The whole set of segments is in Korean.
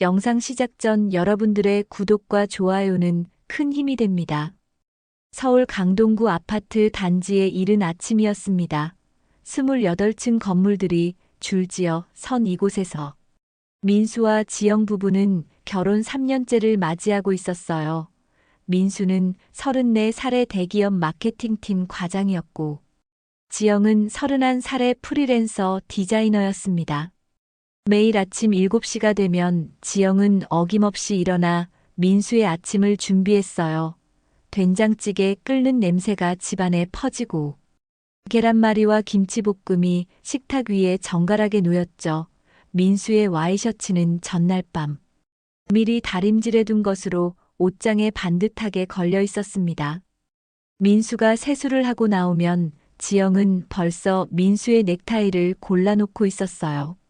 영상 시작 전 여러분들의 구독과 좋아요는 큰 힘이 됩니다. 서울 강동구 아파트 단지의 이른 아침이었습니다. 28층 건물들이 줄지어 선 이곳에서 민수와 지영 부부는 결혼 3년째를 맞이하고 있었어요. 민수는 34살의 대기업 마케팅팀 과장이었고 지영은 31살의 프리랜서 디자이너였습니다. 매일 아침 7시가 되면 지영은 어김없이 일어나 민수의 아침을 준비했어요. 된장찌개 끓는 냄새가 집안에 퍼지고 계란말이와 김치볶음이 식탁 위에 정갈하게 놓였죠. 민수의 와이셔츠는 전날 밤 미리 다림질해둔 것으로 옷장에 반듯하게 걸려 있었습니다. 민수가 세수를 하고 나오면 지영은 벌써 민수의 넥타이를 골라놓고 있었어요.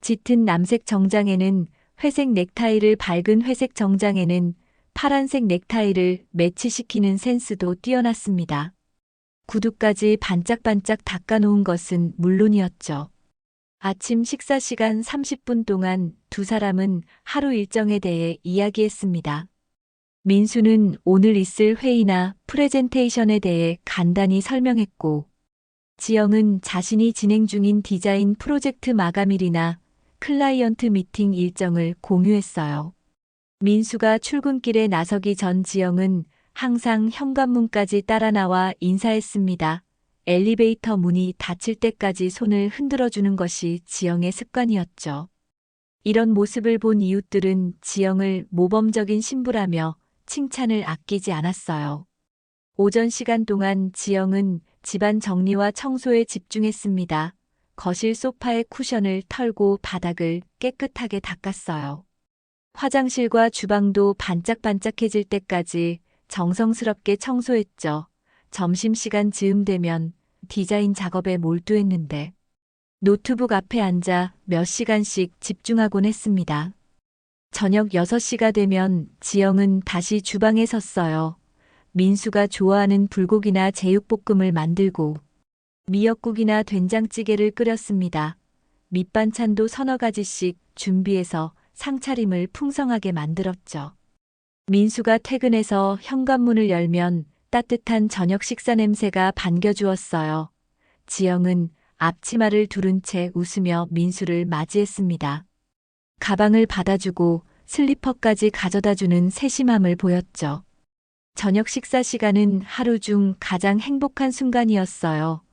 짙은 남색 정장에는 회색 넥타이를 밝은 회색 정장에는 파란색 넥타이를 매치시키는 센스도 뛰어났습니다. 구두까지 반짝반짝 닦아놓은 것은 물론이었죠. 아침 식사 시간 30분 동안 두 사람은 하루 일정에 대해 이야기했습니다. 민수는 오늘 있을 회의나 프레젠테이션에 대해 간단히 설명했고, 지영은 자신이 진행 중인 디자인 프로젝트 마감일이나 클라이언트 미팅 일정을 공유했어요. 민수가 출근길에 나서기 전 지영은 항상 현관문까지 따라 나와 인사했습니다. 엘리베이터 문이 닫힐 때까지 손을 흔들어주는 것이 지영의 습관이었죠. 이런 모습을 본 이웃들은 지영을 모범적인 신부라며 칭찬을 아끼지 않았어요. 오전 시간 동안 지영은 집안 정리와 청소에 집중했습니다. 거실 소파의 쿠션을 털고 바닥을 깨끗하게 닦았어요. 화장실과 주방도 반짝반짝해질 때까지 정성스럽게 청소했죠. 점심시간 즈음 되면 디자인 작업에 몰두했는데 노트북 앞에 앉아 몇 시간씩 집중하곤 했습니다. 저녁 6시가 되면 지영은 다시 주방에 섰어요. 민수가 좋아하는 불고기나 제육볶음을 만들고 미역국이나 된장찌개를 끓였습니다. 밑반찬도 서너 가지씩 준비해서 상차림을 풍성하게 만들었죠. 민수가 퇴근해서 현관문을 열면 따뜻한 저녁 식사 냄새가 반겨주었어요. 지영은 앞치마를 두른 채 웃으며 민수를 맞이했습니다. 가방을 받아주고 슬리퍼까지 가져다주는 세심함을 보였죠. 저녁 식사 시간은 하루 중 가장 행복한 순간이었어요.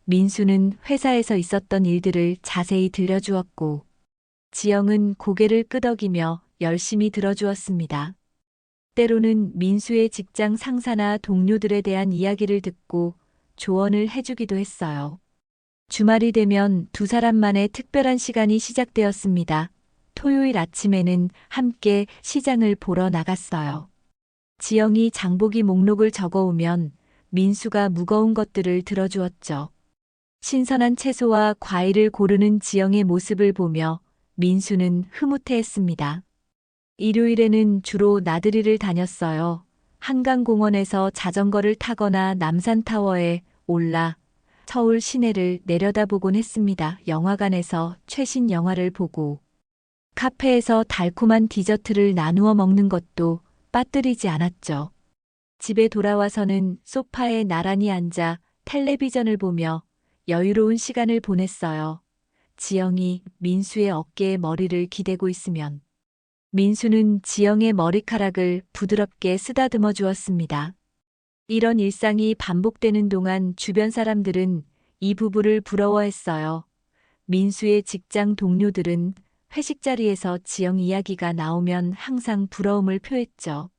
민수는 회사에서 있었던 일들을 자세히 들려주었고, 지영은 고개를 끄덕이며 열심히 들어주었습니다. 때로는 민수의 직장 상사나 동료들에 대한 이야기를 듣고 조언을 해주기도 했어요. 주말이 되면 두 사람만의 특별한 시간이 시작되었습니다. 토요일 아침에는 함께 시장을 보러 나갔어요. 지영이 장보기 목록을 적어오면 민수가 무거운 것들을 들어주었죠. 신선한 채소와 과일을 고르는 지영의 모습을 보며 민수는 흐뭇해했습니다. 일요일에는 주로 나들이를 다녔어요. 한강공원에서 자전거를 타거나 남산타워에 올라 서울 시내를 내려다보곤 했습니다. 영화관에서 최신 영화를 보고 카페에서 달콤한 디저트를 나누어 먹는 것도 빠뜨리지 않았죠. 집에 돌아와서는 소파에 나란히 앉아 텔레비전을 보며 여유로운 시간을 보냈어요. 지영이 민수의 어깨에 머리를 기대고 있으면 민수는 지영의 머리카락을 부드럽게 쓰다듬어 주었습니다. 이런 일상이 반복되는 동안 주변 사람들은 이 부부를 부러워했어요. 민수의 직장 동료들은 회식 자리에서 지영 이야기가 나오면 항상 부러움을 표했죠.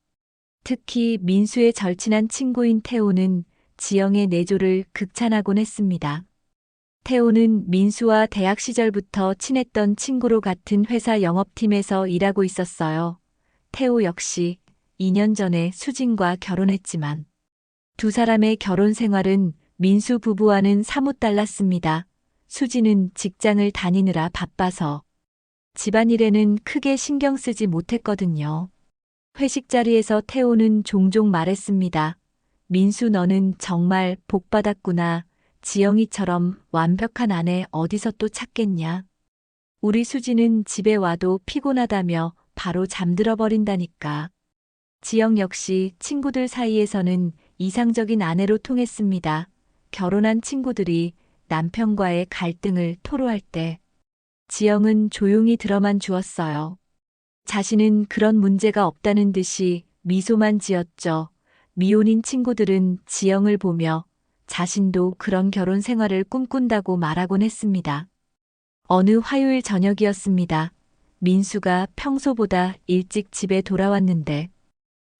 특히 민수의 절친한 친구인 태호는 지영의 내조를 극찬하곤 했습니다. 태호는 민수와 대학 시절부터 친했던 친구로 같은 회사 영업팀에서 일하고 있었어요. 태호 역시 2년 전에 수진과 결혼했지만 두 사람의 결혼 생활은 민수 부부와는 사뭇 달랐습니다. 수진은 직장을 다니느라 바빠서 집안일에는 크게 신경 쓰지 못했거든요. 회식 자리에서 태호는 종종 말했습니다. 민수 너는 정말 복 받았구나. 지영이처럼 완벽한 아내 어디서 또 찾겠냐. 우리 수지는 집에 와도 피곤하다며 바로 잠들어 버린다니까. 지영 역시 친구들 사이에서는 이상적인 아내로 통했습니다. 결혼한 친구들이 남편과의 갈등을 토로할 때 지영은 조용히 들어만 주었어요. 자신은 그런 문제가 없다는 듯이 미소만 지었죠. 미혼인 친구들은 지영을 보며 자신도 그런 결혼 생활을 꿈꾼다고 말하곤 했습니다. 어느 화요일 저녁이었습니다. 민수가 평소보다 일찍 집에 돌아왔는데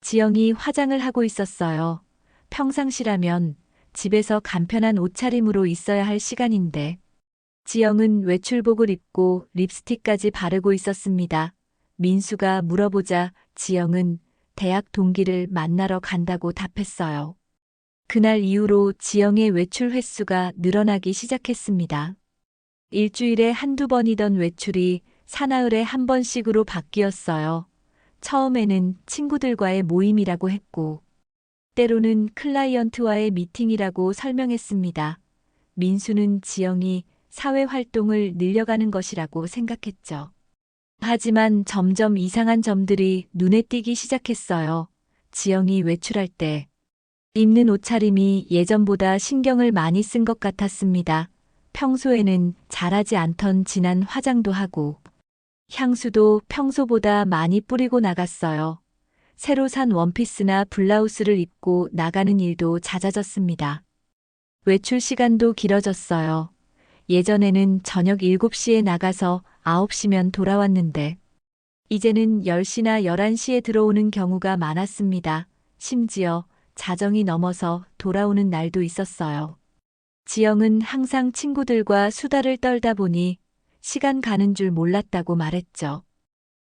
지영이 화장을 하고 있었어요. 평상시라면 집에서 간편한 옷차림으로 있어야 할 시간인데 지영은 외출복을 입고 립스틱까지 바르고 있었습니다. 민수가 물어보자 지영은 대학 동기를 만나러 간다고 답했어요. 그날 이후로 지영의 외출 횟수가 늘어나기 시작했습니다. 일주일에 한두 번이던 외출이 사나흘에 한 번씩으로 바뀌었어요. 처음에는 친구들과의 모임이라고 했고, 때로는 클라이언트와의 미팅이라고 설명했습니다. 민수는 지영이 사회 활동을 늘려가는 것이라고 생각했죠. 하지만 점점 이상한 점들이 눈에 띄기 시작했어요. 지영이 외출할 때 입는 옷차림이 예전보다 신경을 많이 쓴 것 같았습니다. 평소에는 잘하지 않던 진한 화장도 하고 향수도 평소보다 많이 뿌리고 나갔어요. 새로 산 원피스나 블라우스를 입고 나가는 일도 잦아졌습니다. 외출 시간도 길어졌어요. 예전에는 저녁 7시에 나가서 9시면 돌아왔는데 이제는 10시나 11시에 들어오는 경우가 많았습니다. 심지어 자정이 넘어서 돌아오는 날도 있었어요. 지영은 항상 친구들과 수다를 떨다 보니 시간 가는 줄 몰랐다고 말했죠.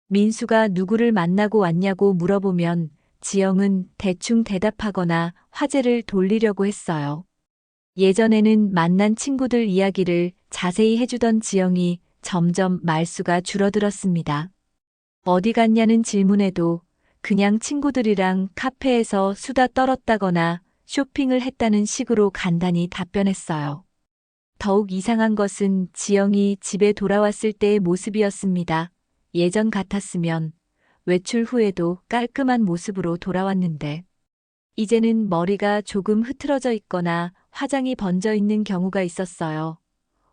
민수가 누구를 만나고 왔냐고 물어보면 지영은 대충 대답하거나 화제를 돌리려고 했어요. 예전에는 만난 친구들 이야기를 자세히 해주던 지영이 점점 말수가 줄어들었습니다. 어디 갔냐는 질문에도 그냥 친구들이랑 카페에서 수다 떨었다거나 쇼핑을 했다는 식으로 간단히 답변했어요. 더욱 이상한 것은 지영이 집에 돌아왔을 때의 모습이었습니다. 예전 같았으면 외출 후에도 깔끔한 모습으로 돌아왔는데 이제는 머리가 조금 흐트러져 있거나 화장이 번져 있는 경우가 있었어요.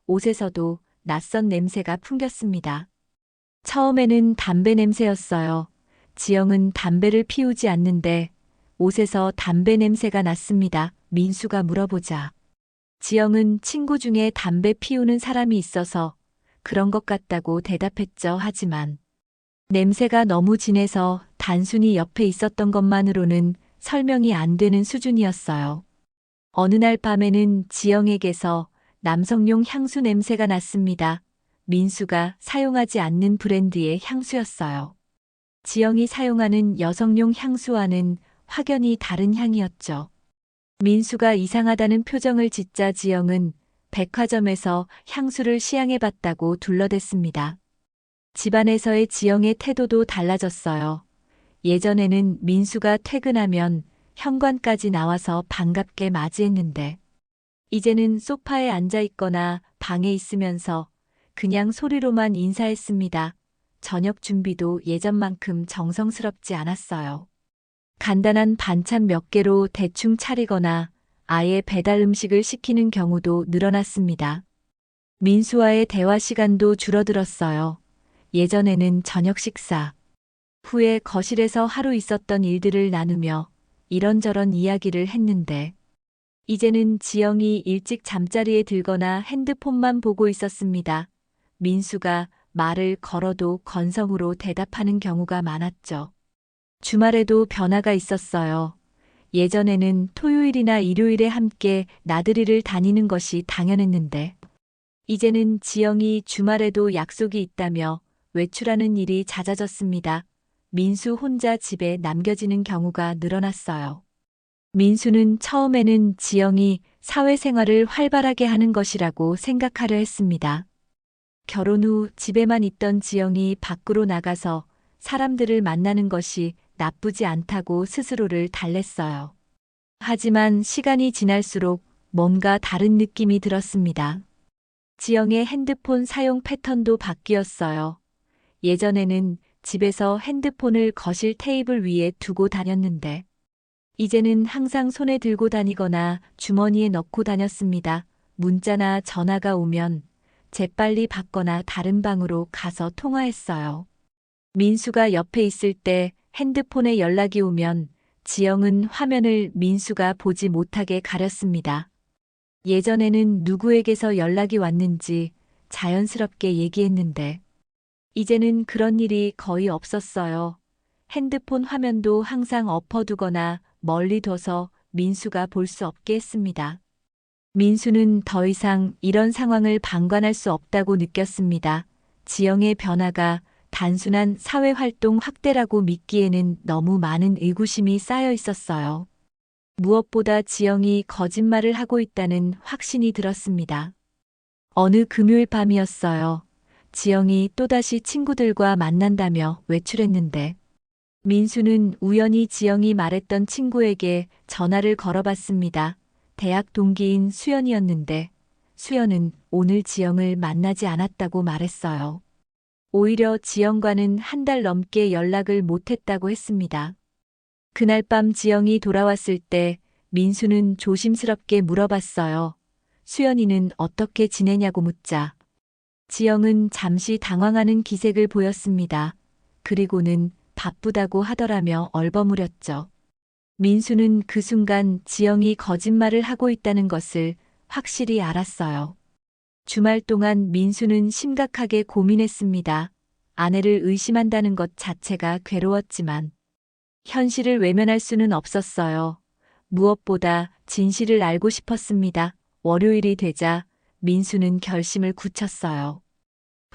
옷에서도 낯선 냄새가 풍겼습니다. 처음에는 담배 냄새였어요. 지영은 담배를 피우지 않는데 옷에서 담배 냄새가 났습니다. 민수가 물어보자. 지영은 친구 중에 담배 피우는 사람이 있어서 그런 것 같다고 대답했죠. 하지만 냄새가 너무 진해서 단순히 옆에 있었던 것만으로는 설명이 안 되는 수준이었어요. 어느 날 밤에는 지영에게서 남성용 향수 냄새가 났습니다. 민수가 사용하지 않는 브랜드의 향수였어요. 지영이 사용하는 여성용 향수와는 확연히 다른 향이었죠. 민수가 이상하다는 표정을 짓자 지영은 백화점에서 향수를 시향해봤다고 둘러댔습니다. 집안에서의 지영의 태도도 달라졌어요. 예전에는 민수가 퇴근하면 현관까지 나와서 반갑게 맞이했는데 이제는 소파에 앉아 있거나 방에 있으면서 그냥 소리로만 인사했습니다. 저녁 준비도 예전만큼 정성스럽지 않았어요. 간단한 반찬 몇 개로 대충 차리거나 아예 배달 음식을 시키는 경우도 늘어났습니다. 민수와의 대화 시간도 줄어들었어요. 예전에는 저녁 식사 후에 거실에서 하루 있었던 일들을 나누며 이런저런 이야기를 했는데 이제는 지영이 일찍 잠자리에 들거나 핸드폰만 보고 있었습니다. 민수가 말을 걸어도 건성으로 대답하는 경우가 많았죠. 주말에도 변화가 있었어요. 예전에는 토요일이나 일요일에 함께 나들이를 다니는 것이 당연했는데 이제는 지영이 주말에도 약속이 있다며 외출하는 일이 잦아졌습니다. 민수 혼자 집에 남겨지는 경우가 늘어났어요. 민수는 처음에는 지영이 사회생활을 활발하게 하는 것이라고 생각하려 했습니다. 결혼 후 집에만 있던 지영이 밖으로 나가서 사람들을 만나는 것이 나쁘지 않다고 스스로를 달랬어요. 하지만 시간이 지날수록 뭔가 다른 느낌이 들었습니다. 지영의 핸드폰 사용 패턴도 바뀌었어요. 예전에는 집에서 핸드폰을 거실 테이블 위에 두고 다녔는데, 이제는 항상 손에 들고 다니거나 주머니에 넣고 다녔습니다. 문자나 전화가 오면 재빨리 받거나 다른 방으로 가서 통화했어요. 민수가 옆에 있을 때 핸드폰에 연락이 오면 지영은 화면을 민수가 보지 못하게 가렸습니다. 예전에는 누구에게서 연락이 왔는지 자연스럽게 얘기했는데, 이제는 그런 일이 거의 없었어요. 핸드폰 화면도 항상 엎어두거나 멀리 둬서 민수가 볼 수 없게 했습니다. 민수는 더 이상 이런 상황을 방관할 수 없다고 느꼈습니다. 지영의 변화가 단순한 사회활동 확대라고 믿기에는 너무 많은 의구심이 쌓여 있었어요. 무엇보다 지영이 거짓말을 하고 있다는 확신이 들었습니다. 어느 금요일 밤이었어요. 지영이 또다시 친구들과 만난다며 외출했는데, 민수는 우연히 지영이 말했던 친구에게 전화를 걸어봤습니다. 대학 동기인 수연이었는데, 수연은 오늘 지영을 만나지 않았다고 말했어요. 오히려 지영과는 한 달 넘게 연락을 못했다고 했습니다. 그날 밤 지영이 돌아왔을 때 민수는 조심스럽게 물어봤어요. 수연이는 어떻게 지내냐고 묻자, 지영은 잠시 당황하는 기색을 보였습니다. 그리고는 바쁘다고 하더라며 얼버무렸죠. 민수는 그 순간 지영이 거짓말을 하고 있다는 것을 확실히 알았어요. 주말 동안 민수는 심각하게 고민했습니다. 아내를 의심한다는 것 자체가 괴로웠지만 현실을 외면할 수는 없었어요. 무엇보다 진실을 알고 싶었습니다. 월요일이 되자 민수는 결심을 굳혔어요.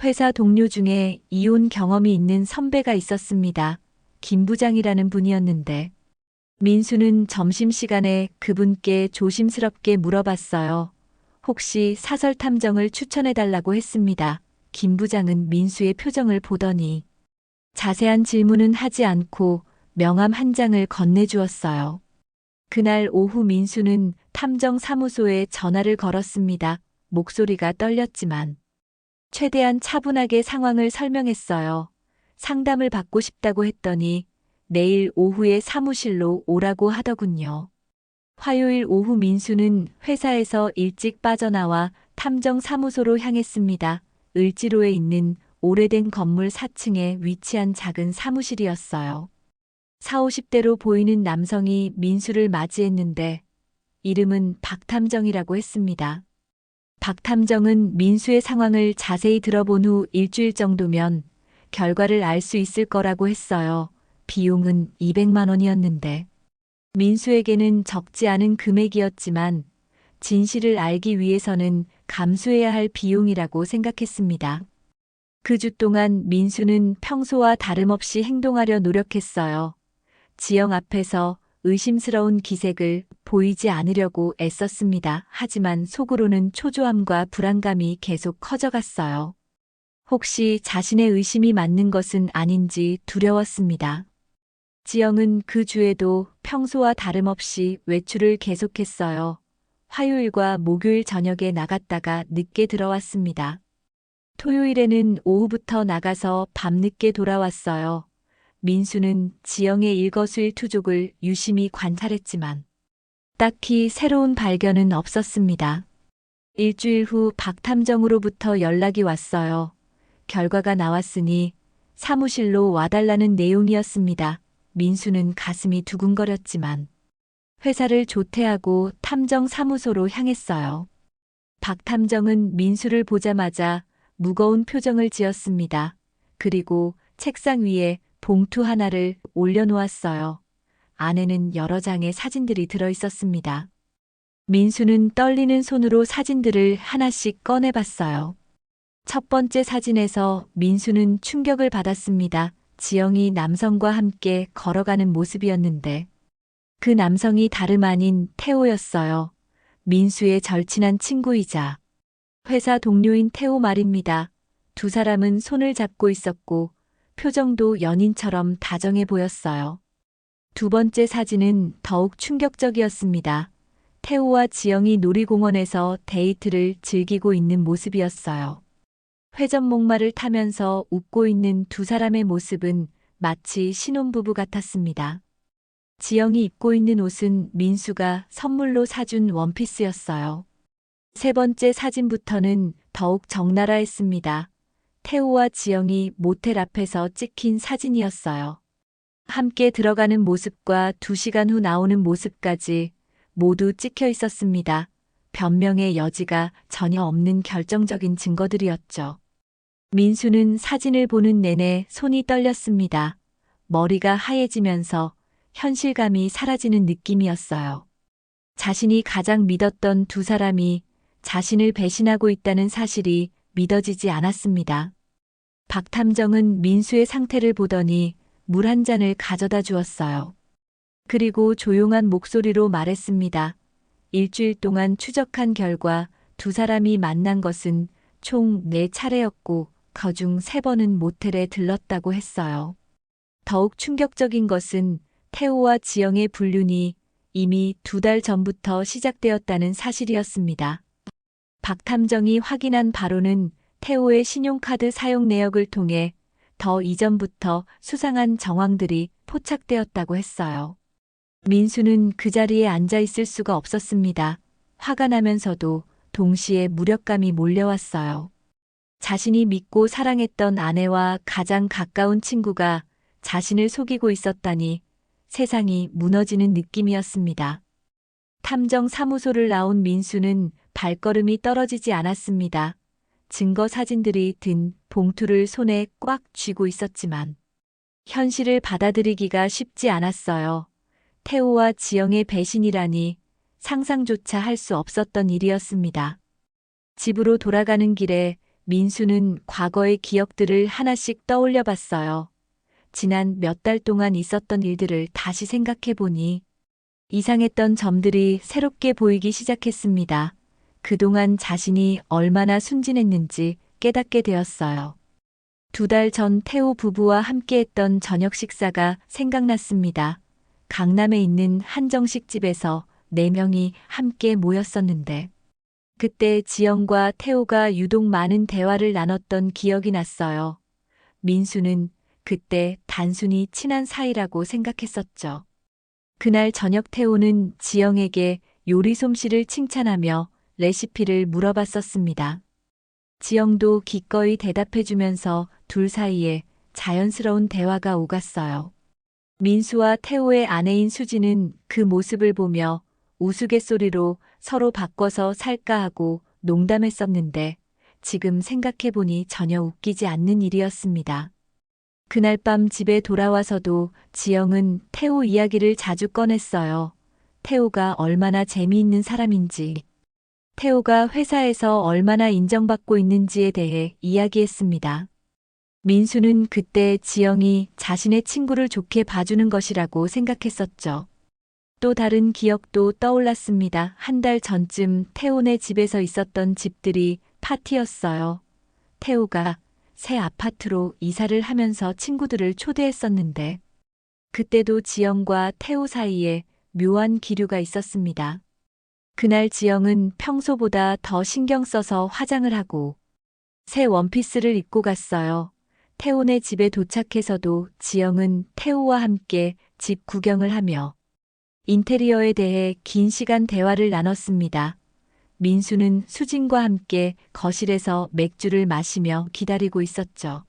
회사 동료 중에 이혼 경험이 있는 선배가 있었습니다. 김 부장이라는 분이었는데, 민수는 점심시간에 그분께 조심스럽게 물어봤어요. 혹시 사설 탐정을 추천해달라고 했습니다. 김 부장은 민수의 표정을 보더니 자세한 질문은 하지 않고 명함 한 장을 건네주었어요. 그날 오후 민수는 탐정 사무소에 전화를 걸었습니다. 목소리가 떨렸지만 최대한 차분하게 상황을 설명했어요. 상담을 받고 싶다고 했더니 내일 오후에 사무실로 오라고 하더군요. 화요일 오후 민수는 회사에서 일찍 빠져나와 탐정 사무소로 향했습니다. 을지로에 있는 오래된 건물 4층에 위치한 작은 사무실이었어요. 40, 50대로 보이는 남성이 민수를 맞이했는데 이름은 박탐정이라고 했습니다. 박탐정은 민수의 상황을 자세히 들어본 후 일주일 정도면 결과를 알 수 있을 거라고 했어요. 비용은 200만 원이었는데 민수에게는 적지 않은 금액이었지만 진실을 알기 위해서는 감수해야 할 비용이라고 생각했습니다. 그 주 동안 민수는 평소와 다름없이 행동하려 노력했어요. 지영 앞에서 의심스러운 기색을 보이지 않으려고 애썼습니다. 하지만 속으로는 초조함과 불안감이 계속 커져갔어요. 혹시 자신의 의심이 맞는 것은 아닌지 두려웠습니다. 지영은 그 주에도 평소와 다름없이 외출을 계속했어요. 화요일과 목요일 저녁에 나갔다가 늦게 들어왔습니다. 토요일에는 오후부터 나가서 밤늦게 돌아왔어요. 민수는 지영의 일거수일투족을 유심히 관찰했지만 딱히 새로운 발견은 없었습니다. 일주일 후 박탐정으로부터 연락이 왔어요. 결과가 나왔으니 사무실로 와달라는 내용이었습니다. 민수는 가슴이 두근거렸지만 회사를 조퇴하고 탐정 사무소로 향했어요. 박탐정은 민수를 보자마자 무거운 표정을 지었습니다. 그리고 책상 위에 봉투 하나를 올려놓았어요. 안에는 여러 장의 사진들이 들어있었습니다. 민수는 떨리는 손으로 사진들을 하나씩 꺼내봤어요. 첫 번째 사진에서 민수는 충격을 받았습니다. 지영이 남성과 함께 걸어가는 모습이었는데 그 남성이 다름 아닌 태호였어요. 민수의 절친한 친구이자 회사 동료인 태호 말입니다. 두 사람은 손을 잡고 있었고 표정도 연인처럼 다정해 보였어요. 두 번째 사진은 더욱 충격적이었습니다. 태호와 지영이 놀이공원에서 데이트를 즐기고 있는 모습이었어요. 회전 목마를 타면서 웃고 있는 두 사람의 모습은 마치 신혼부부 같았습니다. 지영이 입고 있는 옷은 민수가 선물로 사준 원피스였어요. 세 번째 사진부터는 더욱 적나라했습니다. 태호와 지영이 모텔 앞에서 찍힌 사진이었어요. 함께 들어가는 모습과 2시간 후 나오는 모습까지 모두 찍혀 있었습니다. 변명의 여지가 전혀 없는 결정적인 증거들이었죠. 민수는 사진을 보는 내내 손이 떨렸습니다. 머리가 하얘지면서 현실감이 사라지는 느낌이었어요. 자신이 가장 믿었던 두 사람이 자신을 배신하고 있다는 사실이 믿어지지 않았습니다. 박탐정은 민수의 상태를 보더니 물 한 잔을 가져다 주었어요. 그리고 조용한 목소리로 말했습니다. 일주일 동안 추적한 결과 두 사람이 만난 것은 총 4차례였고 그중 3번은 모텔에 들렀다고 했어요. 더욱 충격적인 것은 태호와 지영의 불륜이 이미 2달 전부터 시작되었다는 사실이었습니다. 박탐정이 확인한 바로는 태호의 신용카드 사용 내역을 통해 더 이전부터 수상한 정황들이 포착되었다고 했어요. 민수는 그 자리에 앉아 있을 수가 없었습니다. 화가 나면서도 동시에 무력감이 몰려왔어요. 자신이 믿고 사랑했던 아내와 가장 가까운 친구가 자신을 속이고 있었다니 세상이 무너지는 느낌이었습니다. 탐정 사무소를 나온 민수는 발걸음이 떨어지지 않았습니다. 증거 사진들이 든 봉투를 손에 꽉 쥐고 있었지만 현실을 받아들이기가 쉽지 않았어요. 태호와 지영의 배신이라니 상상조차 할 수 없었던 일이었습니다. 집으로 돌아가는 길에 민수는 과거의 기억들을 하나씩 떠올려 봤어요. 지난 몇 달 동안 있었던 일들을 다시 생각해 보니 이상했던 점들이 새롭게 보이기 시작했습니다. 그동안 자신이 얼마나 순진했는지 깨닫게 되었어요. 2달 전 태호 부부와 함께했던 저녁 식사가 생각났습니다. 강남에 있는 한정식 집에서 4명이 함께 모였었는데 그때 지영과 태호가 유독 많은 대화를 나눴던 기억이 났어요. 민수는 그때 단순히 친한 사이라고 생각했었죠. 그날 저녁 태호는 지영에게 요리 솜씨를 칭찬하며 레시피를 물어봤었습니다. 지영도 기꺼이 대답해주면서 둘 사이에 자연스러운 대화가 오갔어요. 민수와 태호의 아내인 수지는 그 모습을 보며 우스갯소리로 서로 바꿔서 살까 하고 농담했었는데 지금 생각해보니 전혀 웃기지 않는 일이었습니다. 그날 밤 집에 돌아와서도 지영은 태호 이야기를 자주 꺼냈어요. 태호가 얼마나 재미있는 사람인지, 태호가 회사에서 얼마나 인정받고 있는지에 대해 이야기했습니다. 민수는 그때 지영이 자신의 친구를 좋게 봐주는 것이라고 생각했었죠. 또 다른 기억도 떠올랐습니다. 1달 전쯤 태호네 집에서 있었던 집들이 파티였어요. 태호가 새 아파트로 이사를 하면서 친구들을 초대했었는데 그때도 지영과 태호 사이에 묘한 기류가 있었습니다. 그날 지영은 평소보다 더 신경 써서 화장을 하고 새 원피스를 입고 갔어요. 태호네 집에 도착해서도 지영은 태호와 함께 집 구경을 하며 인테리어에 대해 긴 시간 대화를 나눴습니다. 민수는 수진과 함께 거실에서 맥주를 마시며 기다리고 있었죠.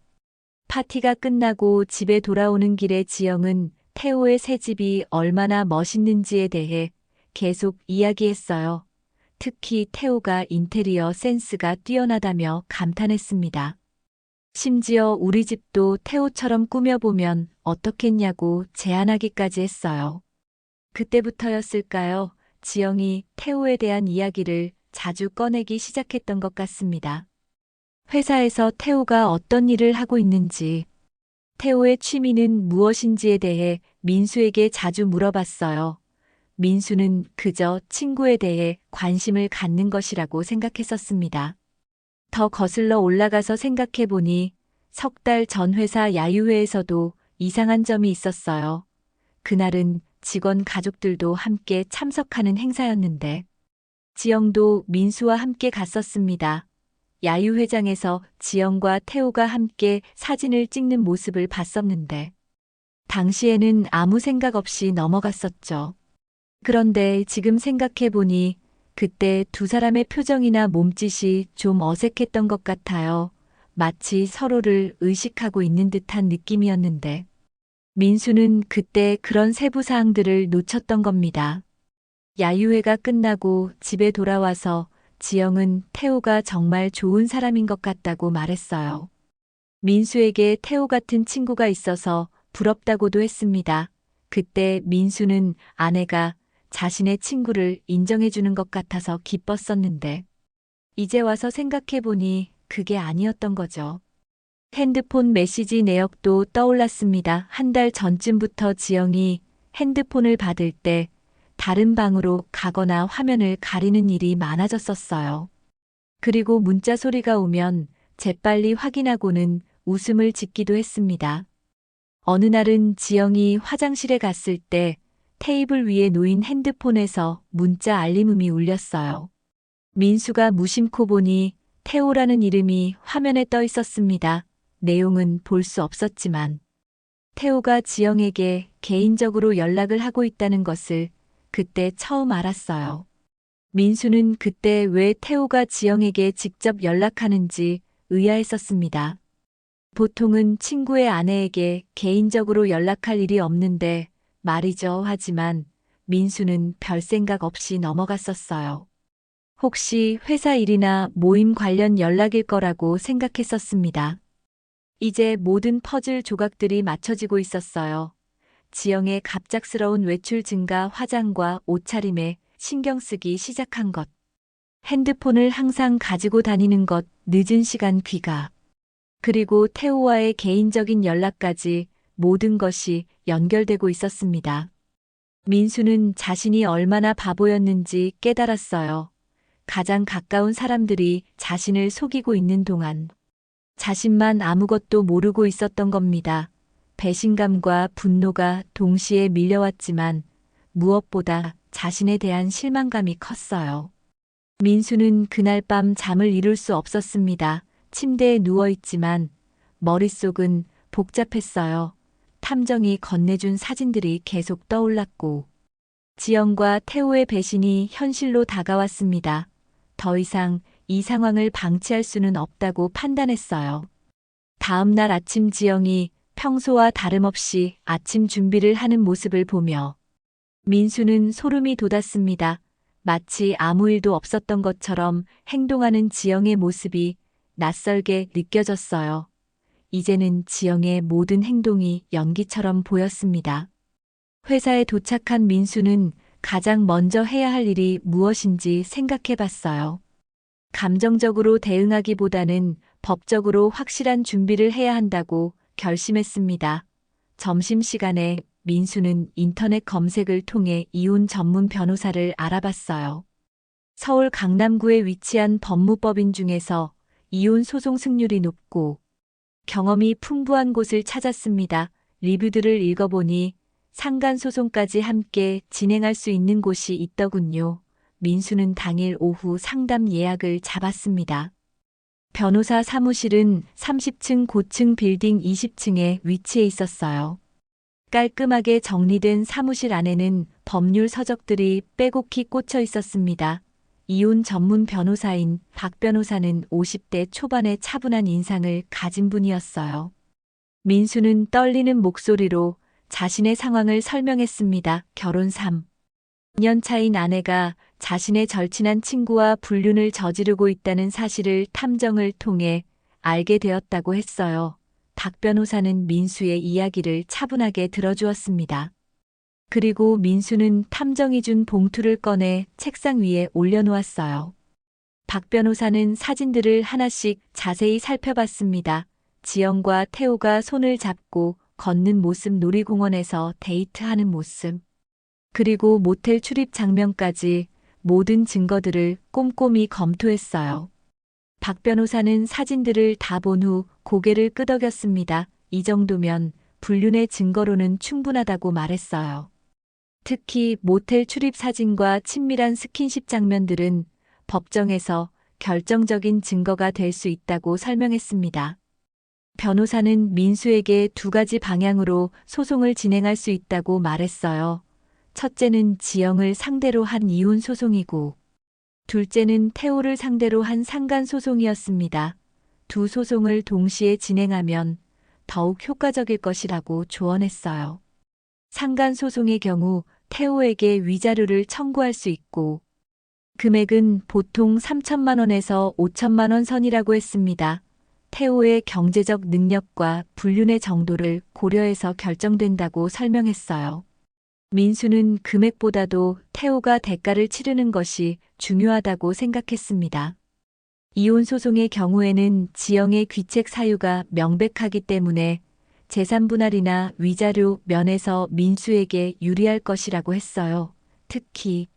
파티가 끝나고 집에 돌아오는 길에 지영은 태호의 새 집이 얼마나 멋있는지에 대해 계속 이야기했어요. 특히 태호가 인테리어 센스가 뛰어나다며 감탄했습니다. 심지어 우리 집도 태호처럼 꾸며보면 어떻겠냐고 제안하기까지 했어요. 그때부터였을까요? 지영이 태호에 대한 이야기를 자주 꺼내기 시작했던 것 같습니다. 회사에서 태호가 어떤 일을 하고 있는지, 태호의 취미는 무엇인지에 대해 민수에게 자주 물어봤어요. 민수는 그저 친구에 대해 관심을 갖는 것이라고 생각했었습니다. 더 거슬러 올라가서 생각해보니 3달 전 회사 야유회에서도 이상한 점이 있었어요. 그날은 직원 가족들도 함께 참석하는 행사였는데 지영도 민수와 함께 갔었습니다. 야유회장에서 지영과 태호가 함께 사진을 찍는 모습을 봤었는데, 당시에는 아무 생각 없이 넘어갔었죠. 그런데 지금 생각해보니 그때 두 사람의 표정이나 몸짓이 좀 어색했던 것 같아요. 마치 서로를 의식하고 있는 듯한 느낌이었는데, 민수는 그때 그런 세부 사항들을 놓쳤던 겁니다. 야유회가 끝나고 집에 돌아와서 지영은 태호가 정말 좋은 사람인 것 같다고 말했어요. 민수에게 태호 같은 친구가 있어서 부럽다고도 했습니다. 그때 민수는 아내가 자신의 친구를 인정해주는 것 같아서 기뻤었는데, 이제 와서 생각해보니 그게 아니었던 거죠. 핸드폰 메시지 내역도 떠올랐습니다. 한 달 전쯤부터 지영이 핸드폰을 받을 때 다른 방으로 가거나 화면을 가리는 일이 많아졌었어요. 그리고 문자 소리가 오면 재빨리 확인하고는 웃음을 짓기도 했습니다. 어느 날은 지영이 화장실에 갔을 때 테이블 위에 놓인 핸드폰에서 문자 알림음이 울렸어요. 민수가 무심코 보니 태호라는 이름이 화면에 떠 있었습니다. 내용은 볼 수 없었지만 태호가 지영에게 개인적으로 연락을 하고 있다는 것을 그때 처음 알았어요. 민수는 그때 왜 태호가 지영에게 직접 연락하는지 의아했었습니다. 보통은 친구의 아내에게 개인적으로 연락할 일이 없는데 말이죠. 하지만 민수는 별 생각 없이 넘어갔었어요. 혹시 회사 일이나 모임 관련 연락일 거라고 생각했었습니다. 이제 모든 퍼즐 조각들이 맞춰지고 있었어요. 지영의 갑작스러운 외출 증가, 화장과 옷차림에 신경 쓰기 시작한 것. 핸드폰을 항상 가지고 다니는 것, 늦은 시간 귀가. 그리고 태호와의 개인적인 연락까지 모든 것이 연결되고 있었습니다. 민수는 자신이 얼마나 바보였는지 깨달았어요. 가장 가까운 사람들이 자신을 속이고 있는 동안 자신만 아무것도 모르고 있었던 겁니다. 배신감과 분노가 동시에 밀려왔지만 무엇보다 자신에 대한 실망감이 컸어요. 민수는 그날 밤 잠을 이룰 수 없었습니다. 침대에 누워있지만 머릿속은 복잡했어요. 탐정이 건네준 사진들이 계속 떠올랐고 지영과 태호의 배신이 현실로 다가왔습니다. 더 이상 이 상황을 방치할 수는 없다고 판단했어요. 다음 날 아침 지영이 평소와 다름없이 아침 준비를 하는 모습을 보며 민수는 소름이 돋았습니다. 마치 아무 일도 없었던 것처럼 행동하는 지영의 모습이 낯설게 느껴졌어요. 이제는 지영의 모든 행동이 연기처럼 보였습니다. 회사에 도착한 민수는 가장 먼저 해야 할 일이 무엇인지 생각해 봤어요. 감정적으로 대응하기보다는 법적으로 확실한 준비를 해야 한다고 결심했습니다. 점심시간에 민수는 인터넷 검색을 통해 이혼 전문 변호사를 알아봤어요. 서울 강남구에 위치한 법무법인 중에서 이혼 소송 승률이 높고 경험이 풍부한 곳을 찾았습니다. 리뷰들을 읽어보니 상간소송까지 함께 진행할 수 있는 곳이 있더군요. 민수는 당일 오후 상담 예약을 잡았습니다. 변호사 사무실은 30층 고층 빌딩 20층에 위치해 있었어요. 깔끔하게 정리된 사무실 안에는 법률 서적들이 빼곡히 꽂혀 있었습니다. 이혼 전문 변호사인 박 변호사는 50대 초반의 차분한 인상을 가진 분이었어요. 민수는 떨리는 목소리로 자신의 상황을 설명했습니다. 결혼 3년 차인 아내가 자신의 절친한 친구와 불륜을 저지르고 있다는 사실을 탐정을 통해 알게 되었다고 했어요. 박 변호사는 민수의 이야기를 차분하게 들어주었습니다. 그리고 민수는 탐정이 준 봉투를 꺼내 책상 위에 올려놓았어요. 박 변호사는 사진들을 하나씩 자세히 살펴봤습니다. 지영과 태호가 손을 잡고 걷는 모습, 놀이공원에서 데이트하는 모습, 그리고 모텔 출입 장면까지 모든 증거들을 꼼꼼히 검토했어요. 박 변호사는 사진들을 다 본 후 고개를 끄덕였습니다. 이 정도면 불륜의 증거로는 충분하다고 말했어요. 특히 모텔 출입 사진과 친밀한 스킨십 장면들은 법정에서 결정적인 증거가 될 수 있다고 설명했습니다. 변호사는 민수에게 두 가지 방향으로 소송을 진행할 수 있다고 말했어요. 첫째는 지영을 상대로 한 이혼 소송이고, 둘째는 태호를 상대로 한 상간 소송이었습니다. 두 소송을 동시에 진행하면 더욱 효과적일 것이라고 조언했어요. 상간 소송의 경우 태호에게 위자료를 청구할 수 있고, 금액은 보통 3천만 원에서 5천만 원 선이라고 했습니다. 태호의 경제적 능력과 불륜의 정도를 고려해서 결정된다고 설명했어요. 민수는 금액보다도 태호가 대가를 치르는 것이 중요하다고 생각했습니다. 이혼 소송의 경우에는 지영의 귀책 사유가 명백하기 때문에 재산 분할이나 위자료 면에서 민수에게 유리할 것이라고 했어요. 특히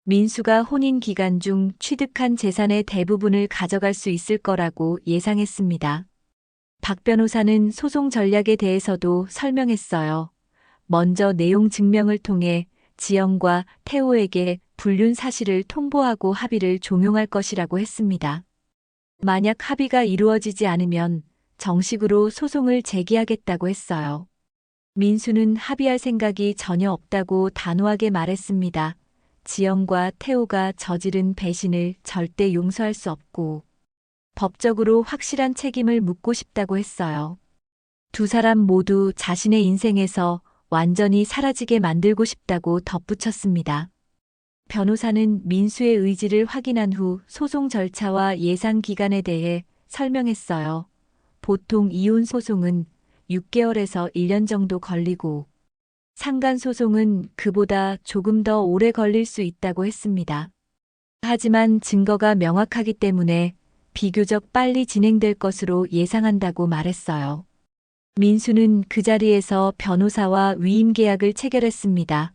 민수가 혼인 기간 중 취득한 재산의 대부분을 가져갈 수 있을 거라고 예상했습니다. 박 변호사는 소송 전략에 대해서도 설명했어요. 먼저 내용 증명을 통해 지영과 태호에게 불륜 사실을 통보하고 합의를 종용할 것이라고 했습니다. 만약 합의가 이루어지지 않으면 정식으로 소송을 제기하겠다고 했어요. 민수는 합의할 생각이 전혀 없다고 단호하게 말했습니다. 지영과 태호가 저지른 배신을 절대 용서할 수 없고 법적으로 확실한 책임을 묻고 싶다고 했어요. 두 사람 모두 자신의 인생에서 완전히 사라지게 만들고 싶다고 덧붙였습니다. 변호사는 민수의 의지를 확인한 후 소송 절차와 예상 기간에 대해 설명했어요. 보통 이혼 소송은 6개월에서 1년 정도 걸리고 상간 소송은 그보다 조금 더 오래 걸릴 수 있다고 했습니다. 하지만 증거가 명확하기 때문에 비교적 빨리 진행될 것으로 예상한다고 말했어요. 민수는 그 자리에서 변호사와 위임 계약을 체결했습니다.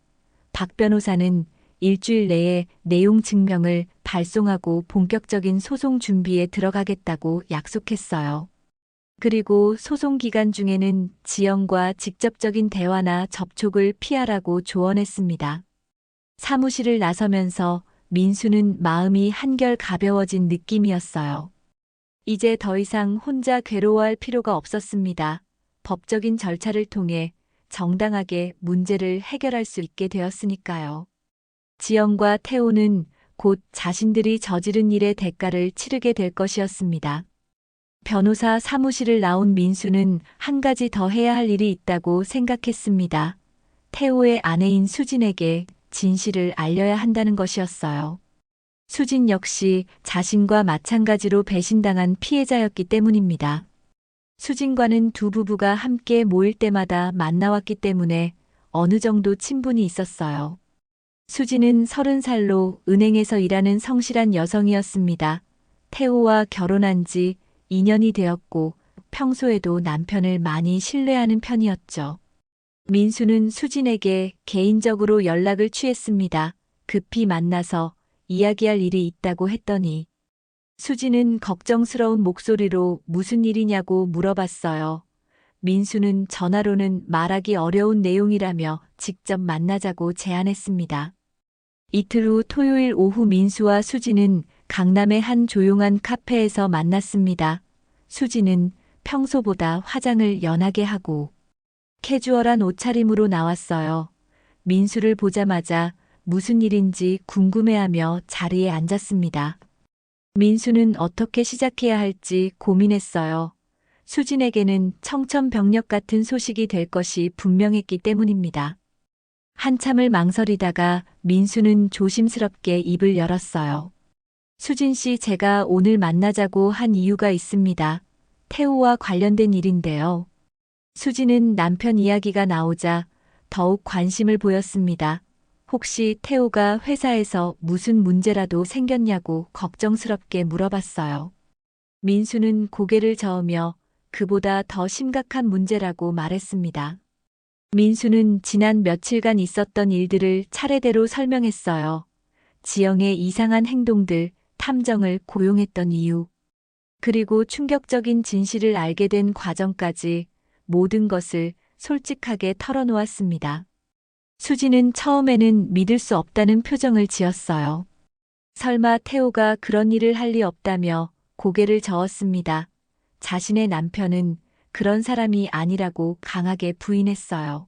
박 변호사는 일주일 내에 내용 증명을 발송하고 본격적인 소송 준비에 들어가겠다고 약속했어요. 그리고 소송 기간 중에는 지영과 직접적인 대화나 접촉을 피하라고 조언했습니다. 사무실을 나서면서 민수는 마음이 한결 가벼워진 느낌이었어요. 이제 더 이상 혼자 괴로워할 필요가 없었습니다. 법적인 절차를 통해 정당하게 문제를 해결할 수 있게 되었으니까요. 지영과 태호는 곧 자신들이 저지른 일의 대가를 치르게 될 것이었습니다. 변호사 사무실을 나온 민수는 한 가지 더 해야 할 일이 있다고 생각했습니다. 태호의 아내인 수진에게 진실을 알려야 한다는 것이었어요. 수진 역시 자신과 마찬가지로 배신당한 피해자였기 때문입니다. 수진과는 두 부부가 함께 모일 때마다 만나왔기 때문에 어느 정도 친분이 있었어요. 수진은 30살로 은행에서 일하는 성실한 여성이었습니다. 태호와 결혼한 지 2년이 되었고 평소에도 남편을 많이 신뢰하는 편이었죠. 민수는 수진에게 개인적으로 연락을 취했습니다. 급히 만나서 이야기할 일이 있다고 했더니 수진은 걱정스러운 목소리로 무슨 일이냐고 물어봤어요. 민수는 전화로는 말하기 어려운 내용이라며 직접 만나자고 제안했습니다. 이틀 후 토요일 오후 민수와 수진은 강남의 한 조용한 카페에서 만났습니다. 수진은 평소보다 화장을 연하게 하고 캐주얼한 옷차림으로 나왔어요. 민수를 보자마자 무슨 일인지 궁금해하며 자리에 앉았습니다. 민수는 어떻게 시작해야 할지 고민했어요. 수진에게는 청천벽력 같은 소식이 될 것이 분명했기 때문입니다. 한참을 망설이다가 민수는 조심스럽게 입을 열었어요. 수진 씨, 제가 오늘 만나자고 한 이유가 있습니다. 태호와 관련된 일인데요. 수진은 남편 이야기가 나오자 더욱 관심을 보였습니다. 혹시 태호가 회사에서 무슨 문제라도 생겼냐고 걱정스럽게 물어봤어요. 민수는 고개를 저으며 그보다 더 심각한 문제라고 말했습니다. 민수는 지난 며칠간 있었던 일들을 차례대로 설명했어요. 지영의 이상한 행동들, 탐정을 고용했던 이유, 그리고 충격적인 진실을 알게 된 과정까지 모든 것을 솔직하게 털어놓았습니다. 수지는 처음에는 믿을 수 없다는 표정을 지었어요. 설마 태호가 그런 일을 할 리 없다며 고개를 저었습니다. 자신의 남편은 그런 사람이 아니라고 강하게 부인했어요.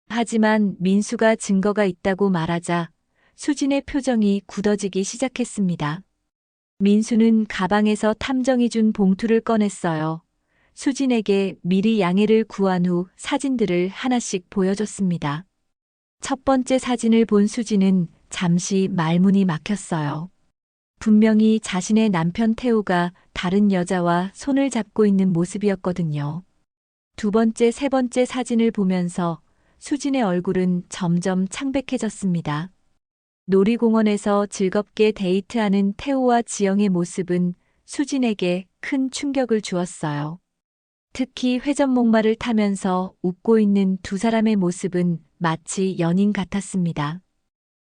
하지만 민수가 증거가 있다고 말하자 수진의 표정이 굳어지기 시작했습니다. 민수는 가방에서 탐정이 준 봉투를 꺼냈어요. 수진에게 미리 양해를 구한 후 사진들을 하나씩 보여줬습니다. 첫 번째 사진을 본 수진은 잠시 말문이 막혔어요. 분명히 자신의 남편 태우가 다른 여자와 손을 잡고 있는 모습이었거든요. 두 번째, 세 번째 사진을 보면서 수진의 얼굴은 점점 창백해졌습니다. 놀이공원에서 즐겁게 데이트하는 태호와 지영의 모습은 수진에게 큰 충격을 주었어요. 특히 회전목마를 타면서 웃고 있는 두 사람의 모습은 마치 연인 같았습니다.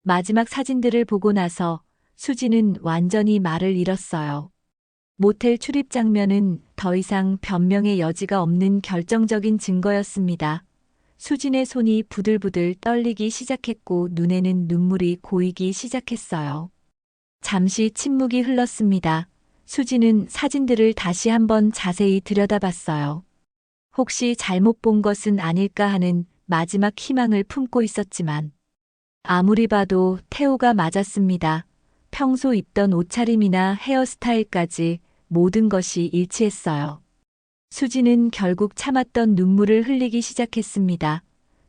마지막 사진들을 보고 나서 수진은 완전히 말을 잃었어요. 모텔 출입 장면은 더 이상 변명의 여지가 없는 결정적인 증거였습니다. 수진의 손이 부들부들 떨리기 시작했고 눈에는 눈물이 고이기 시작했어요. 잠시 침묵이 흘렀습니다. 수진은 사진들을 다시 한번 자세히 들여다봤어요. 혹시 잘못 본 것은 아닐까 하는 마지막 희망을 품고 있었지만 아무리 봐도 태호가 맞았습니다. 평소 입던 옷차림이나 헤어스타일까지 모든 것이 일치했어요. 수지는 결국 참았던 눈물을 흘리기 시작했습니다.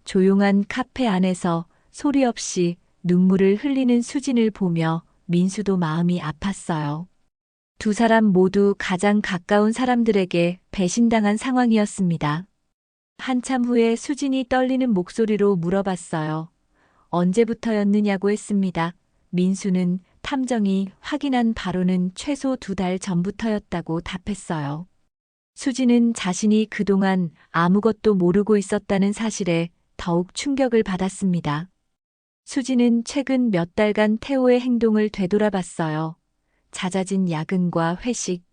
조용한 카페 안에서 소리 없이 눈물을 흘리는 수진을 보며 민수도 마음이 아팠어요. 두 사람 모두 가장 가까운 사람들에게 배신당한 상황이었습니다. 한참 후에 수진이 떨리는 목소리로 물어봤어요. 언제부터였느냐고 했습니다. 민수는 탐정이 확인한 바로는 최소 2달 전부터였다고 답했어요. 수지는 자신이 그동안 아무것도 모르고 있었다는 사실에 더욱 충격을 받았습니다. 수지는 최근 몇 달간 태호의 행동을 되돌아봤어요. 잦아진 야근과 회식,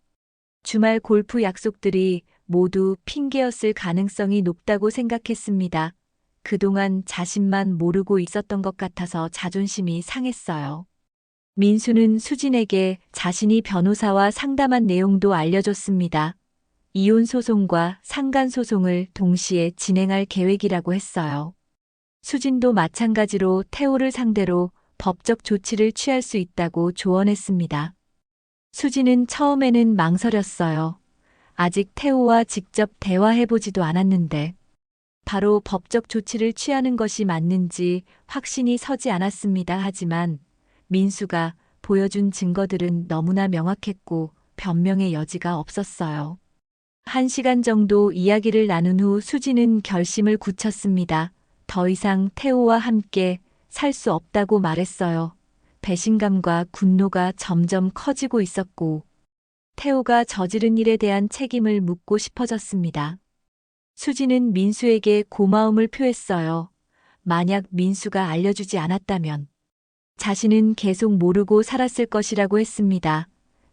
주말 골프 약속들이 모두 핑계였을 가능성이 높다고 생각했습니다. 그동안 자신만 모르고 있었던 것 같아서 자존심이 상했어요. 민수는 수진에게 자신이 변호사와 상담한 내용도 알려줬습니다. 이혼 소송과 상간 소송을 동시에 진행할 계획이라고 했어요. 수진도 마찬가지로 태호를 상대로 법적 조치를 취할 수 있다고 조언했습니다. 수진은 처음에는 망설였어요. 아직 태호와 직접 대화해보지도 않았는데 바로 법적 조치를 취하는 것이 맞는지 확신이 서지 않았습니다. 하지만 민수가 보여준 증거들은 너무나 명확했고 변명의 여지가 없었어요. 1시간 정도 이야기를 나눈 후 수지는 결심을 굳혔습니다. 더 이상 태호와 함께 살 수 없다고 말했어요. 배신감과 분노가 점점 커지고 있었고 태호가 저지른 일에 대한 책임을 묻고 싶어졌습니다. 수지는 민수에게 고마움을 표했어요. 만약 민수가 알려주지 않았다면 자신은 계속 모르고 살았을 것이라고 했습니다.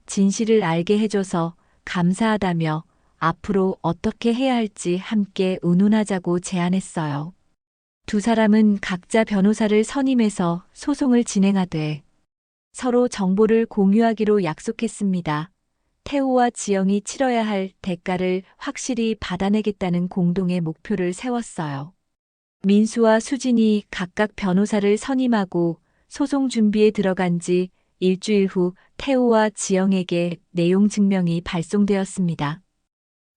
진실을 알게 해줘서 감사하다며 앞으로 어떻게 해야 할지 함께 의논하자고 제안했어요. 두 사람은 각자 변호사를 선임해서 소송을 진행하되 서로 정보를 공유하기로 약속했습니다. 태호와 지영이 치러야 할 대가를 확실히 받아내겠다는 공동의 목표를 세웠어요. 민수와 수진이 각각 변호사를 선임하고 소송 준비에 들어간 지 일주일 후 태호와 지영에게 내용 증명이 발송되었습니다.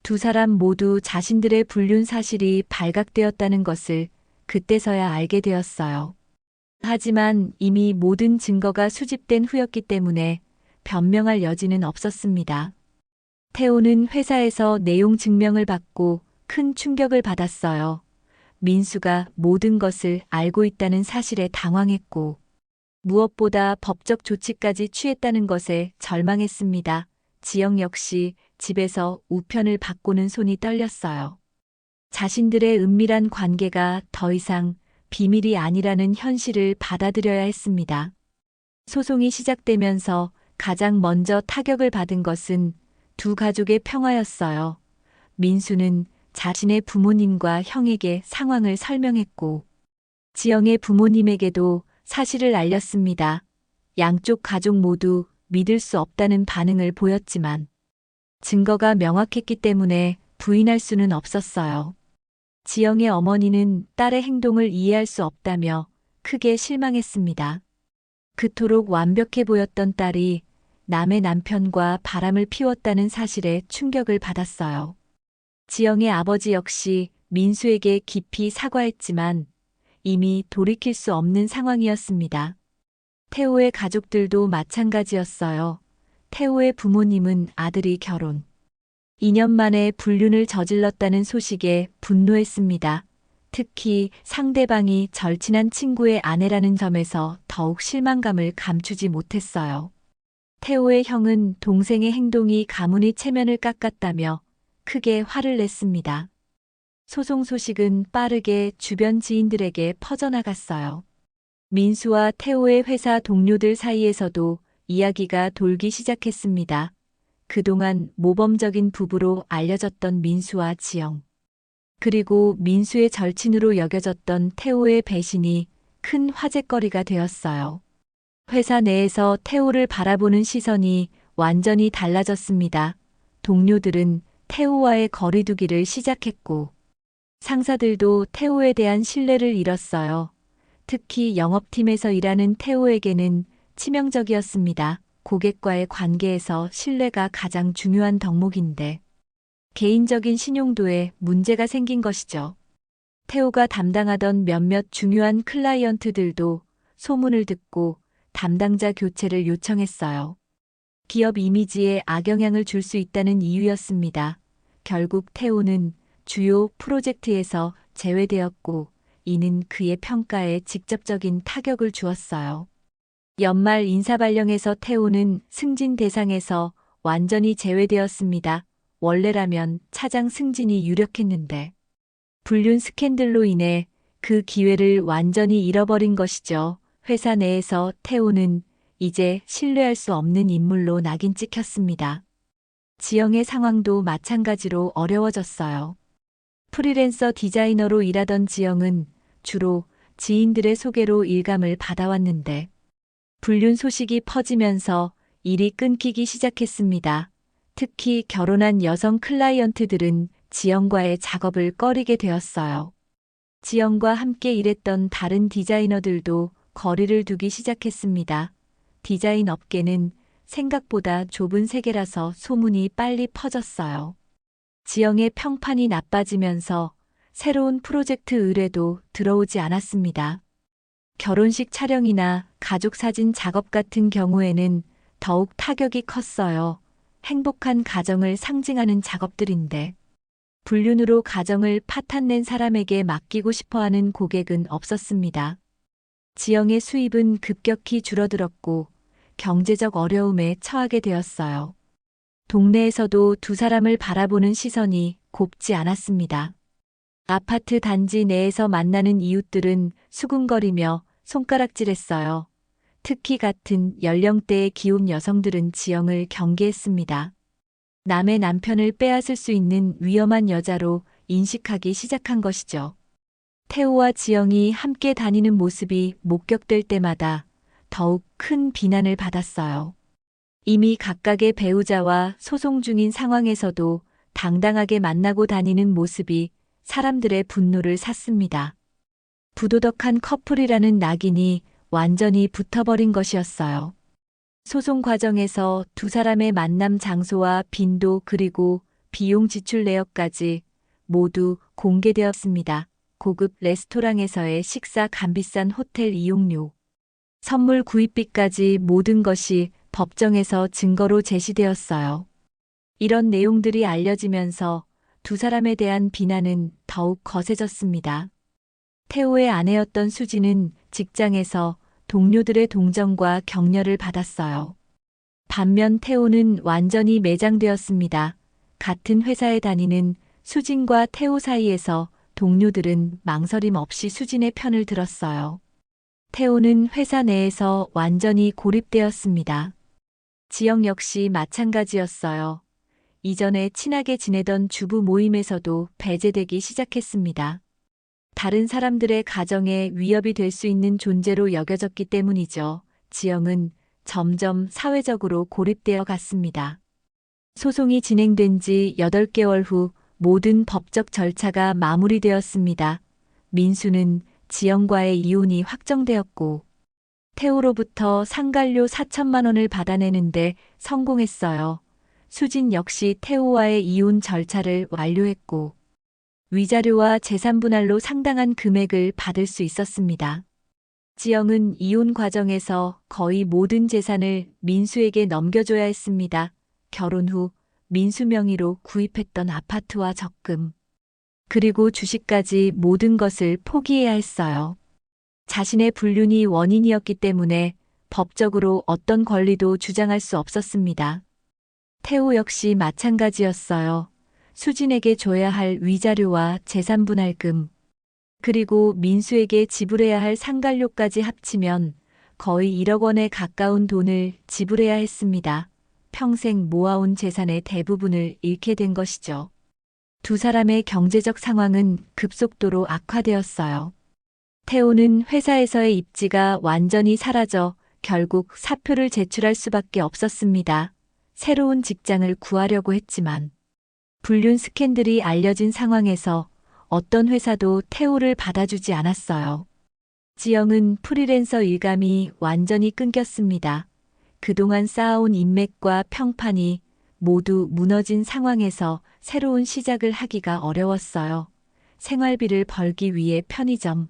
두 사람 모두 자신들의 불륜 사실이 발각되었다는 것을 그때서야 알게 되었어요. 하지만 이미 모든 증거가 수집된 후였기 때문에 변명할 여지는 없었습니다. 태호는 회사에서 내용 증명을 받고 큰 충격을 받았어요. 민수가 모든 것을 알고 있다는 사실에 당황했고 무엇보다 법적 조치까지 취했다는 것에 절망했습니다. 지영 역시 집에서 우편을 받고는 손이 떨렸어요. 자신들의 은밀한 관계가 더 이상 비밀이 아니라는 현실을 받아들여야 했습니다. 소송이 시작되면서 가장 먼저 타격을 받은 것은 두 가족의 평화였어요. 민수는 자신의 부모님과 형에게 상황을 설명했고 지영의 부모님에게도 사실을 알렸습니다. 양쪽 가족 모두 믿을 수 없다는 반응을 보였지만 증거가 명확했기 때문에 부인할 수는 없었어요. 지영의 어머니는 딸의 행동을 이해할 수 없다며 크게 실망했습니다. 그토록 완벽해 보였던 딸이 남의 남편과 바람을 피웠다는 사실에 충격을 받았어요. 지영의 아버지 역시 민수에게 깊이 사과했지만 이미 돌이킬 수 없는 상황이었습니다. 태호의 가족들도 마찬가지였어요. 태호의 부모님은 아들이 결혼 2년 만에 불륜을 저질렀다는 소식에 분노했습니다. 특히 상대방이 절친한 친구의 아내라는 점에서 더욱 실망감을 감추지 못했어요. 태호의 형은 동생의 행동이 가문의 체면을 깎았다며 크게 화를 냈습니다. 소송 소식은 빠르게 주변 지인들에게 퍼져나갔어요. 민수와 태호의 회사 동료들 사이에서도 이야기가 돌기 시작했습니다. 그동안 모범적인 부부로 알려졌던 민수와 지영. 그리고 민수의 절친으로 여겨졌던 태호의 배신이 큰 화제거리가 되었어요. 회사 내에서 태호를 바라보는 시선이 완전히 달라졌습니다. 동료들은 태호와의 거리두기를 시작했고, 상사들도 태호에 대한 신뢰를 잃었어요. 특히 영업팀에서 일하는 태호에게는 치명적이었습니다. 고객과의 관계에서 신뢰가 가장 중요한 덕목인데, 개인적인 신용도에 문제가 생긴 것이죠. 태호가 담당하던 몇몇 중요한 클라이언트들도 소문을 듣고 담당자 교체를 요청했어요. 기업 이미지에 악영향을 줄 수 있다는 이유였습니다. 결국 태호는 주요 프로젝트에서 제외되었고, 이는 그의 평가에 직접적인 타격을 주었어요. 연말 인사발령에서 태호는 승진 대상에서 완전히 제외되었습니다. 원래라면 차장 승진이 유력했는데 불륜 스캔들로 인해 그 기회를 완전히 잃어버린 것이죠. 회사 내에서 태호는 이제 신뢰할 수 없는 인물로 낙인 찍혔습니다. 지영의 상황도 마찬가지로 어려워졌어요. 프리랜서 디자이너로 일하던 지영은 주로 지인들의 소개로 일감을 받아왔는데 불륜 소식이 퍼지면서 일이 끊기기 시작했습니다. 특히 결혼한 여성 클라이언트들은 지영과의 작업을 꺼리게 되었어요. 지영과 함께 일했던 다른 디자이너들도 거리를 두기 시작했습니다. 디자인 업계는 생각보다 좁은 세계라서 소문이 빨리 퍼졌어요. 지영의 평판이 나빠지면서 새로운 프로젝트 의뢰도 들어오지 않았습니다. 결혼식 촬영이나 가족 사진 작업 같은 경우에는 더욱 타격이 컸어요. 행복한 가정을 상징하는 작업들인데 불륜으로 가정을 파탄낸 사람에게 맡기고 싶어하는 고객은 없었습니다. 지영의 수입은 급격히 줄어들었고 경제적 어려움에 처하게 되었어요. 동네에서도 두 사람을 바라보는 시선이 곱지 않았습니다. 아파트 단지 내에서 만나는 이웃들은 수군거리며 손가락질했어요. 특히 같은 연령대의 기혼 여성들은 지영을 경계했습니다. 남의 남편을 빼앗을 수 있는 위험한 여자로 인식하기 시작한 것이죠. 태호와 지영이 함께 다니는 모습이 목격될 때마다 더욱 큰 비난을 받았어요. 이미 각각의 배우자와 소송 중인 상황에서도 당당하게 만나고 다니는 모습이 사람들의 분노를 샀습니다. 부도덕한 커플이라는 낙인이 완전히 붙어버린 것이었어요. 소송 과정에서 두 사람의 만남 장소와 빈도 그리고 비용 지출 내역까지 모두 공개되었습니다. 고급 레스토랑에서의 식사, 값비싼 호텔 이용료, 선물 구입비까지 모든 것이 법정에서 증거로 제시되었어요. 이런 내용들이 알려지면서 두 사람에 대한 비난은 더욱 거세졌습니다. 태호의 아내였던 수지는 직장에서 동료들의 동정과 격려를 받았어요. 반면 태호는 완전히 매장되었습니다. 같은 회사에 다니는 수진과 태호 사이에서 동료들은 망설임 없이 수진의 편을 들었어요. 태호는 회사 내에서 완전히 고립되었습니다. 지영 역시 마찬가지였어요. 이전에 친하게 지내던 주부 모임에서도 배제되기 시작했습니다. 다른 사람들의 가정에 위협이 될 수 있는 존재로 여겨졌기 때문이죠. 지영은 점점 사회적으로 고립되어 갔습니다. 소송이 진행된 지 8개월 후 모든 법적 절차가 마무리되었습니다. 민수는 지영과의 이혼이 확정되었고 태우로부터 상간료 4천만 원을 받아내는데 성공했어요. 수진 역시 태우와의 이혼 절차를 완료했고 위자료와 재산분할로 상당한 금액을 받을 수 있었습니다. 지영은 이혼 과정에서 거의 모든 재산을 민수에게 넘겨줘야 했습니다. 결혼 후 민수 명의로 구입했던 아파트와 적금, 그리고 주식까지 모든 것을 포기해야 했어요. 자신의 불륜이 원인이었기 때문에 법적으로 어떤 권리도 주장할 수 없었습니다. 태호 역시 마찬가지였어요. 수진에게 줘야 할 위자료와 재산분할금, 그리고 민수에게 지불해야 할 상간료까지 합치면 거의 1억 원에 가까운 돈을 지불해야 했습니다. 평생 모아온 재산의 대부분을 잃게 된 것이죠. 두 사람의 경제적 상황은 급속도로 악화되었어요. 태호는 회사에서의 입지가 완전히 사라져 결국 사표를 제출할 수밖에 없었습니다. 새로운 직장을 구하려고 했지만 불륜 스캔들이 알려진 상황에서 어떤 회사도 태호를 받아주지 않았어요. 지영은 프리랜서 일감이 완전히 끊겼습니다. 그동안 쌓아온 인맥과 평판이 모두 무너진 상황에서 새로운 시작을 하기가 어려웠어요. 생활비를 벌기 위해 편의점,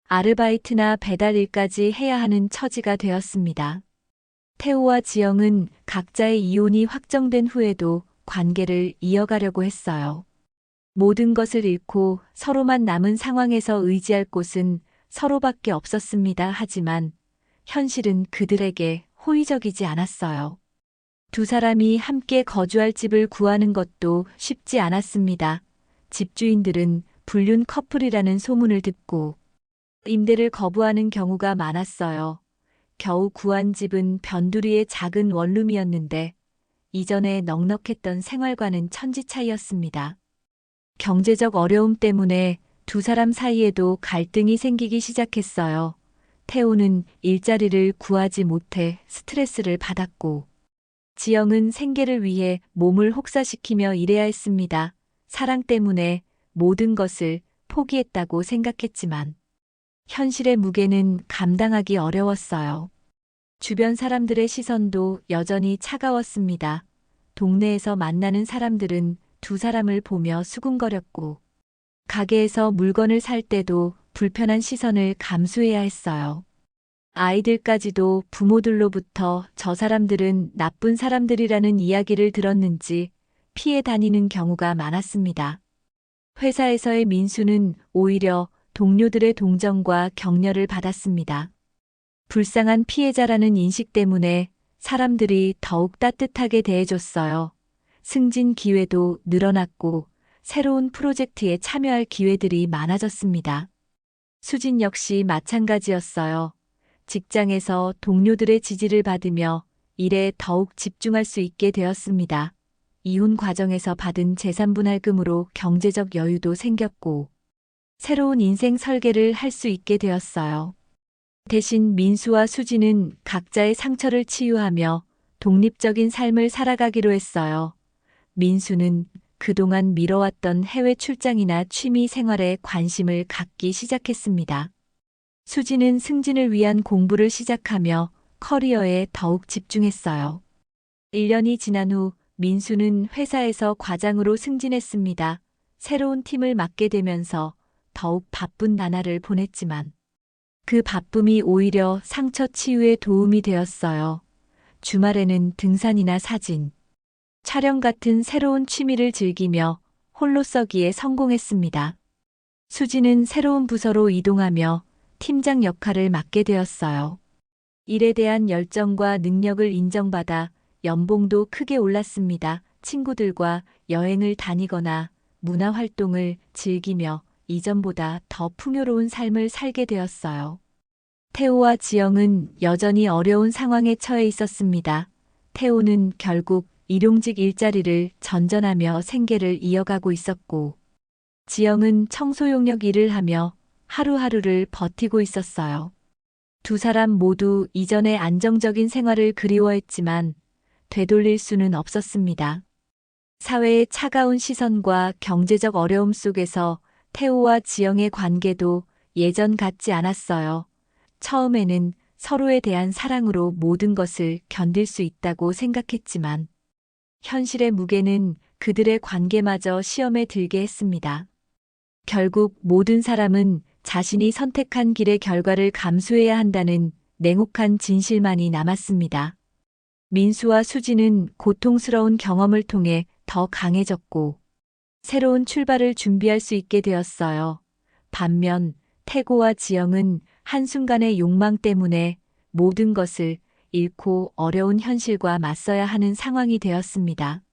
아르바이트나 배달일까지 해야 하는 처지가 되었습니다. 태호와 지영은 각자의 이혼이 확정된 후에도 관계를 이어가려고 했어요. 모든 것을 잃고 서로만 남은 상황에서 의지할 곳은 서로밖에 없었습니다. 하지만 현실은 그들에게 호의적이지 않았어요. 두 사람이 함께 거주할 집을 구하는 것도 쉽지 않았습니다. 집주인들은 불륜 커플이라는 소문을 듣고 임대를 거부하는 경우가 많았어요. 겨우 구한 집은 변두리의 작은 원룸이었는데 이전에 넉넉했던 생활과는 천지 차이였습니다. 경제적 어려움 때문에 두 사람 사이에도 갈등이 생기기 시작했어요. 태호는 일자리를 구하지 못해 스트레스를 받았고 지영은 생계를 위해 몸을 혹사시키며 일해야 했습니다. 사랑 때문에 모든 것을 포기했다고 생각했지만 현실의 무게는 감당하기 어려웠어요. 주변 사람들의 시선도 여전히 차가웠습니다. 동네에서 만나는 사람들은 두 사람을 보며 수군거렸고 가게에서 물건을 살 때도 불편한 시선을 감수해야 했어요. 아이들까지도 부모들로부터 저 사람들은 나쁜 사람들이라는 이야기를 들었는지 피해 다니는 경우가 많았습니다. 회사에서의 민수는 오히려 동료들의 동정과 격려를 받았습니다. 불쌍한 피해자라는 인식 때문에 사람들이 더욱 따뜻하게 대해줬어요. 승진 기회도 늘어났고 새로운 프로젝트에 참여할 기회들이 많아졌습니다. 수진 역시 마찬가지였어요. 직장에서 동료들의 지지를 받으며 일에 더욱 집중할 수 있게 되었습니다. 이혼 과정에서 받은 재산분할금으로 경제적 여유도 생겼고 새로운 인생 설계를 할 수 있게 되었어요. 대신 민수와 수진은 각자의 상처를 치유하며 독립적인 삶을 살아가기로 했어요. 민수는 그동안 미뤄왔던 해외 출장이나 취미 생활에 관심을 갖기 시작했습니다. 수진은 승진을 위한 공부를 시작하며 커리어에 더욱 집중했어요. 1년이 지난 후 민수는 회사에서 과장으로 승진했습니다. 새로운 팀을 맡게 되면서 더욱 바쁜 나날을 보냈지만 그 바쁨이 오히려 상처 치유에 도움이 되었어요. 주말에는 등산이나 사진, 촬영 같은 새로운 취미를 즐기며 홀로 서기에 성공했습니다. 수지는 새로운 부서로 이동하며 팀장 역할을 맡게 되었어요. 일에 대한 열정과 능력을 인정받아 연봉도 크게 올랐습니다. 친구들과 여행을 다니거나 문화활동을 즐기며 이전보다 더 풍요로운 삶을 살게 되었어요. 태호와 지영은 여전히 어려운 상황에 처해 있었습니다. 태호는 결국 일용직 일자리를 전전하며 생계를 이어가고 있었고, 지영은 청소용역 일을 하며 하루하루를 버티고 있었어요. 두 사람 모두 이전의 안정적인 생활을 그리워했지만 되돌릴 수는 없었습니다. 사회의 차가운 시선과 경제적 어려움 속에서 태호와 지영의 관계도 예전 같지 않았어요. 처음에는 서로에 대한 사랑으로 모든 것을 견딜 수 있다고 생각했지만 현실의 무게는 그들의 관계마저 시험에 들게 했습니다. 결국 모든 사람은 자신이 선택한 길의 결과를 감수해야 한다는 냉혹한 진실만이 남았습니다. 민수와 수지는 고통스러운 경험을 통해 더 강해졌고 새로운 출발을 준비할 수 있게 되었어요. 반면 태고와 지영은 한순간의 욕망 때문에 모든 것을 잃고 어려운 현실과 맞서야 하는 상황이 되었습니다.